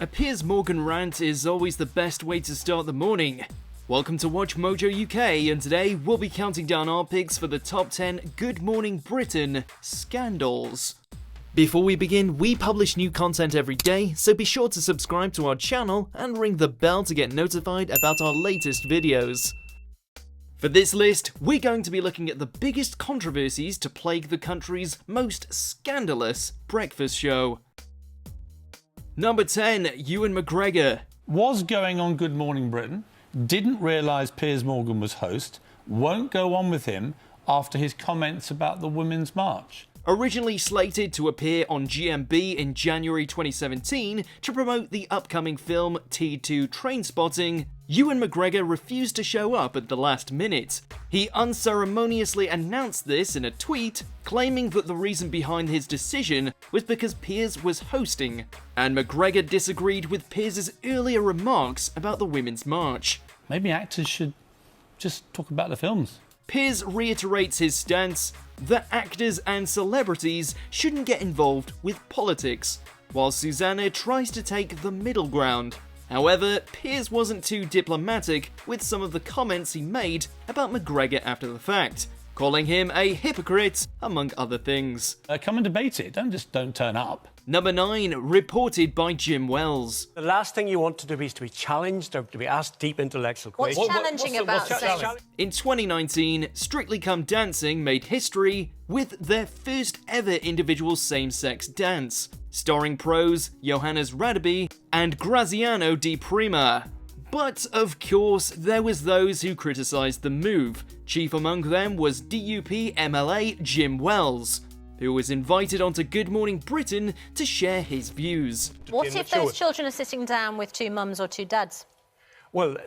A Piers Morgan rant is always the best way to start the morning. Welcome to WatchMojo UK, and today we'll be counting down our picks for the top 10 Good Morning Britain scandals. Before we begin, we publish new content every day, so be sure to subscribe to our channel and ring the bell to get notified about our latest videos. For this list, we're going to be looking at the biggest controversies to plague the country's most scandalous breakfast show. Number 10, Ewan McGregor. Was going on Good Morning Britain, didn't realise Piers Morgan was host, won't go on with him after his comments about the Women's March. Originally slated to appear on GMB in January 2017 to promote the upcoming film T2 Trainspotting, Ewan McGregor refused to show up at the last minute. He unceremoniously announced this in a tweet, claiming that the reason behind his decision was because Piers was hosting, and McGregor disagreed with Piers' earlier remarks about the Women's March. Maybe actors should just talk about the films. Piers reiterates his stance that actors and celebrities shouldn't get involved with politics, while Susanna tries to take the middle ground. However, Piers wasn't too diplomatic with some of the comments he made about McGregor after the fact, calling him a hypocrite, among other things. Come and debate it, don't turn up. Number 9, reported by Jim Wells. The last thing you want to do is to be challenged or to be asked deep intellectual questions. What's challenging about sex? In 2019, Strictly Come Dancing made history with their first ever individual same-sex dance, starring pros Johannes Radeby and Graziano Di Prima. But, of course, there was those who criticised the move. Chief among them was DUP MLA Jim Wells, who was invited onto Good Morning Britain to share his views. What if those children are sitting down with two mums or two dads? Well,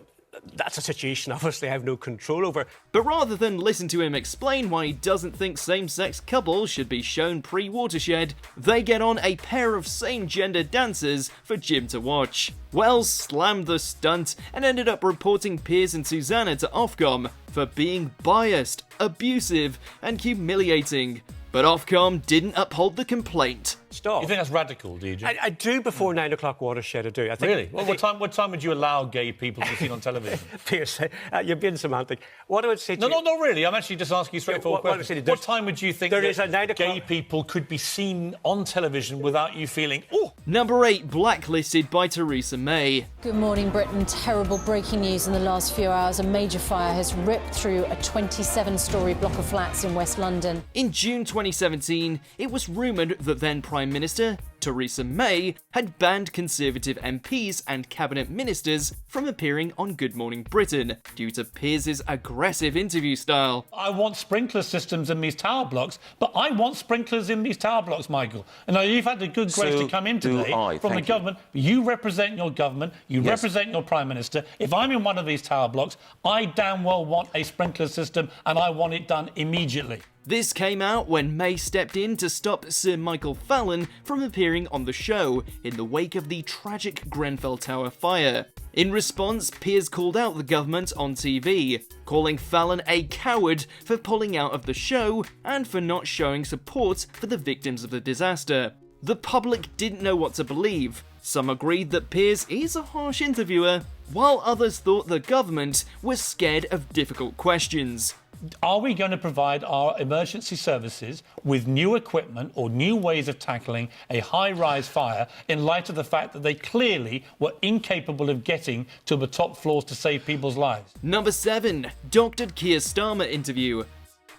that's a situation obviously I have no control over. But rather than listen to him explain why he doesn't think same-sex couples should be shown pre-watershed, they get on a pair of same-gender dancers for Jim to watch. Wells slammed the stunt and ended up reporting Piers and Susanna to Ofcom for being biased, abusive and humiliating. But Ofcom didn't uphold the complaint. Stop. You think that's radical, do you? I do before 9 o'clock watershed, I do. I think, Really? Well, what time would you allow gay people to be seen on television? Piers, you're being semantic. What I would say to No, not really. I'm actually just asking you straightforward questions. What time would you think that gay people could be seen on television without you feeling, oh? Number 8, Blacklisted by Theresa May. Good morning, Britain. Terrible breaking news in the last few hours. A major fire has ripped through a 27-storey block of flats in West London. In June 2017, it was rumoured that then Prime Minister Theresa May had banned Conservative MPs and cabinet ministers from appearing on Good Morning Britain due to Piers' aggressive interview style. I want sprinkler systems in these tower blocks, but I want sprinklers in these tower blocks, Michael. And now you've had the good grace to come in today from the government. You represent your government, you represent your Prime Minister. If I'm in one of these tower blocks, I damn well want a sprinkler system and I want it done immediately. This came out when May stepped in to stop Sir Michael Fallon from appearing on the show in the wake of the tragic Grenfell Tower fire. In response, Piers called out the government on TV, calling Fallon a coward for pulling out of the show and for not showing support for the victims of the disaster. The public didn't know what to believe. Some agreed that Piers is a harsh interviewer, while others thought the government was scared of difficult questions. Are we going to provide our emergency services with new equipment or new ways of tackling a high-rise fire in light of the fact that they clearly were incapable of getting to the top floors to save people's lives? Number 7, Dr. Keir Starmer interview.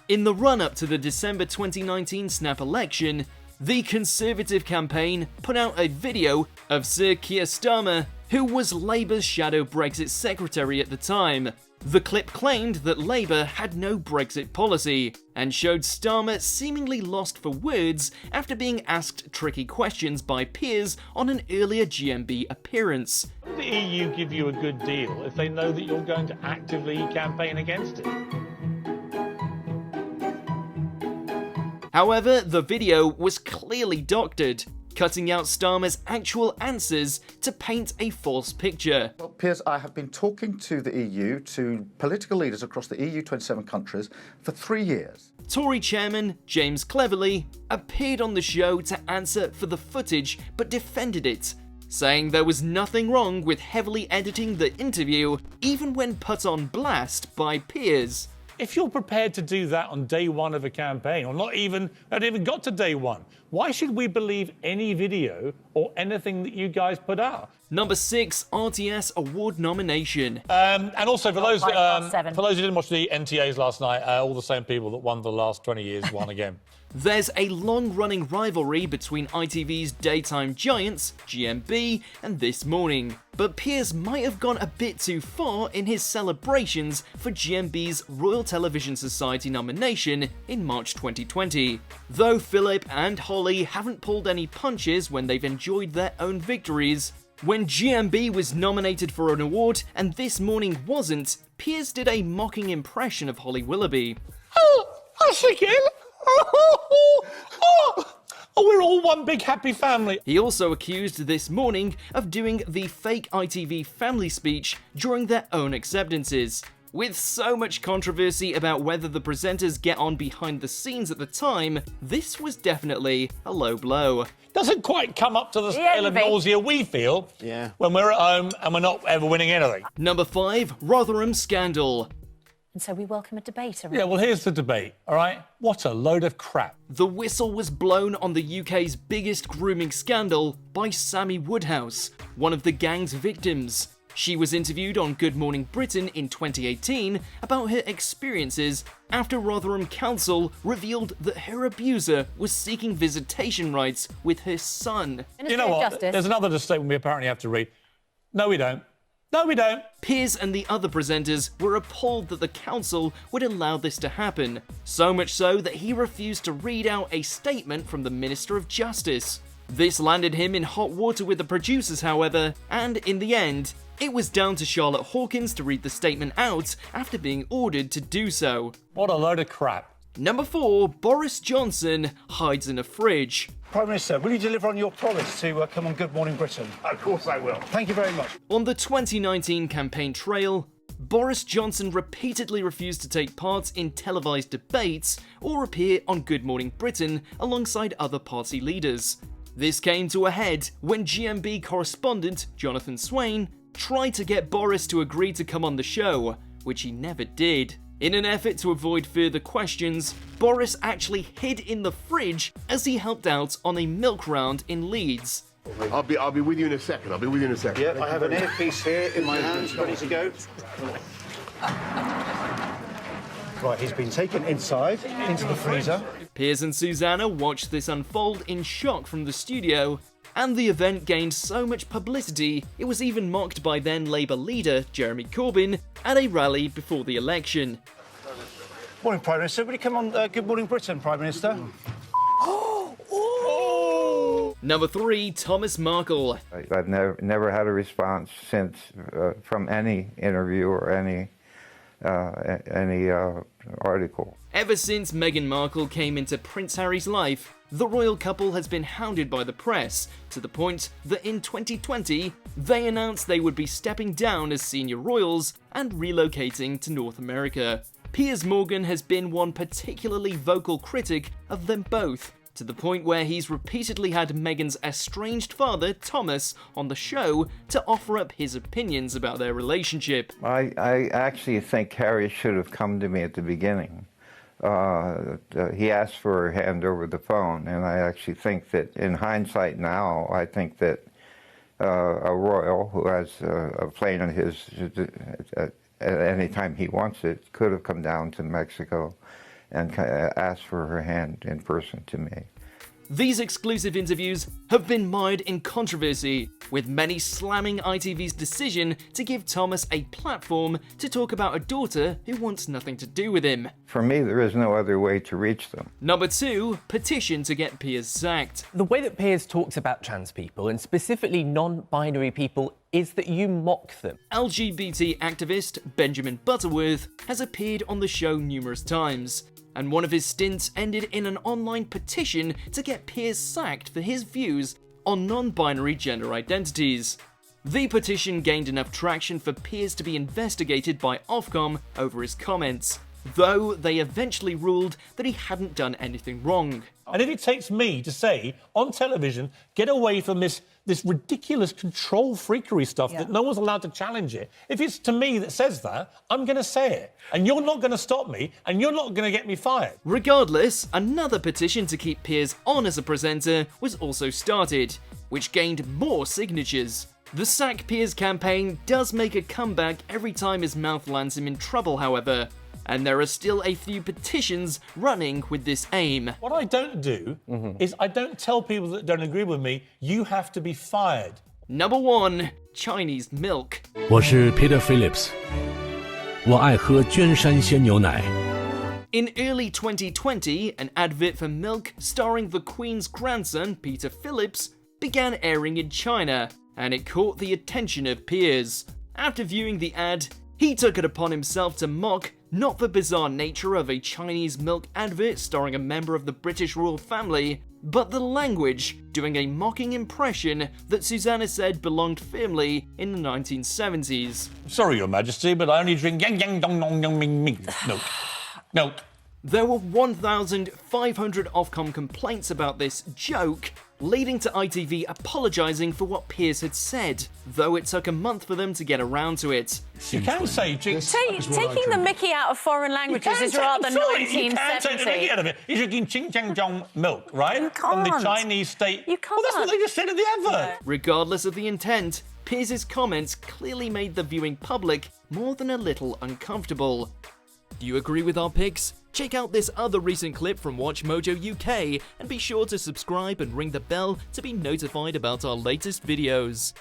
In the run-up to the December 2019 snap election, the Conservative campaign put out a video of Sir Keir Starmer, who was Labour's shadow Brexit secretary at the time. The clip claimed that Labour had no Brexit policy, and showed Starmer seemingly lost for words after being asked tricky questions by Piers on an earlier GMB appearance. Will the EU give you a good deal if they know that you're going to actively campaign against it? However, the video was clearly doctored, cutting out Starmer's actual answers to paint a false picture. Well, Piers, I have been talking to the EU, to political leaders across the EU 27 countries for 3 years. Tory chairman James Cleverly appeared on the show to answer for the footage but defended it. saying there was nothing wrong with heavily editing the interview, even when put on blast by Piers. If you're prepared to do that on day one of a campaign, or not even got to day one, why should we believe any video or anything that you guys put out? Number 6, RTS Award nomination. And also, for those who seven. didn't watch the NTAs last night, all the same people that won the last 20 years won again. There's a long-running rivalry between ITV's daytime giants, GMB, and This Morning. But Piers might have gone a bit too far in his celebrations for GMB's Royal Television Society nomination in March 2020. Though Philip and Holly haven't pulled any punches when they've enjoyed their own victories, when GMB was nominated for an award and This Morning wasn't, Piers did a mocking impression of Holly Willoughby. Oh, us again? Oh, we're all one big happy family. He also accused This Morning of doing the fake ITV family speech during their own acceptances. With so much controversy about whether the presenters get on behind the scenes at the time, this was definitely a low blow. Doesn't quite come up to the scale of nausea we feel when we're at home and we're not ever winning anything. Number 5, Rotherham Scandal. And so we welcome a debate around. Yeah, well, here's the debate, all right? What a load of crap. The whistle was blown on the UK's biggest grooming scandal by Sammy Woodhouse, one of the gang's victims. She was interviewed on Good Morning Britain in 2018 about her experiences after Rotherham Council revealed that her abuser was seeking visitation rights with her son. You know what? There's another statement we apparently have to read. No, we don't. No, we don't. Piers and the other presenters were appalled that the council would allow this to happen, so much so that he refused to read out a statement from the Minister of Justice. This landed him in hot water with the producers, however, and in the end, it was down to Charlotte Hawkins to read the statement out after being ordered to do so. What a load of crap. Number 4, Boris Johnson hides in a fridge. Prime Minister, will you deliver on your promise to come on Good Morning Britain? Of course I will. Thank you very much. On the 2019 campaign trail, Boris Johnson repeatedly refused to take part in televised debates or appear on Good Morning Britain alongside other party leaders. This came to a head when GMB correspondent Jonathan Swain tried to get Boris to agree to come on the show, which he never did. In an effort to avoid further questions, Boris actually hid in the fridge as he helped out on a milk round in Leeds. I'll be with you in a second. Yeah, I have an earpiece here in my hands, ready to go. Right, he's been taken inside, into the freezer. Piers and Susanna watched this unfold in shock from the studio, and the event gained so much publicity it was even mocked by then Labour leader Jeremy Corbyn at a rally before the election. Morning, Prime Minister. Will you come on Good Morning Britain, Prime Minister? Number 3, Thomas Markle. I've never had a response since from any interview or any article. Ever since Meghan Markle came into Prince Harry's life, the royal couple has been hounded by the press, to the point that in 2020, they announced they would be stepping down as senior royals and relocating to North America. Piers Morgan has been one particularly vocal critic of them both, to the point where he's repeatedly had Meghan's estranged father, Thomas, on the show to offer up his opinions about their relationship. I actually think Harry should have come to me at the beginning. He asked for her hand over the phone, and I actually think that, in hindsight now, I think that a royal who has a plane on his at any time he wants it could have come down to Mexico and asked for her hand in person to me. These exclusive interviews have been mired in controversy, with many slamming ITV's decision to give Thomas a platform to talk about a daughter who wants nothing to do with him. For me, there is no other way to reach them. Number 2, petition to get Piers sacked. The way that Piers talks about trans people, and specifically non-binary people, is that you mock them. LGBT activist Benjamin Butterworth has appeared on the show numerous times, and one of his stints ended in an online petition to get Piers sacked for his views on non-binary gender identities. The petition gained enough traction for Piers to be investigated by Ofcom over his comments. though they eventually ruled that he hadn't done anything wrong. And if it takes me to say, on television, get away from this ridiculous control freakery stuff that no one's allowed to challenge it, if it's to me that says that, I'm going to say it. And you're not going to stop me, and you're not going to get me fired. Regardless, another petition to keep Piers on as a presenter was also started, which gained more signatures. The Sack Piers campaign does make a comeback every time his mouth lands him in trouble, however, and there are still a few petitions running with this aim. What I don't do is I don't tell people that don't agree with me, you have to be fired. Number 1. Chinese milk. 我是 Peter Phillips， 我爱喝娟山鲜牛奶。 In early 2020, an advert for milk starring the Queen's grandson, Peter Phillips, began airing in China, and it caught the attention of Piers. After viewing the ad, he took it upon himself to mock not the bizarre nature of a Chinese milk advert starring a member of the British royal family, but the language, doing a mocking impression that Susanna said belonged firmly in the 1970s. Sorry, Your Majesty, but I only drink yang yang dong dong dong ming ming milk. Milk. There were 1,500 Ofcom complaints about this joke, leading to ITV apologising for what Piers had said, though it took a month for them to get around to it. You can say... Taking the mickey out of foreign languages is rather 1970. You can take the mickey out of it. You're drinking ching chang jong milk, right? You can't. From the Chinese state... You can't. Well, that's what they just said in the advert. Regardless of the intent, Piers' comments clearly made the viewing public more than a little uncomfortable. Do you agree with our picks? Check out this other recent clip from WatchMojo UK and be sure to subscribe and ring the bell to be notified about our latest videos.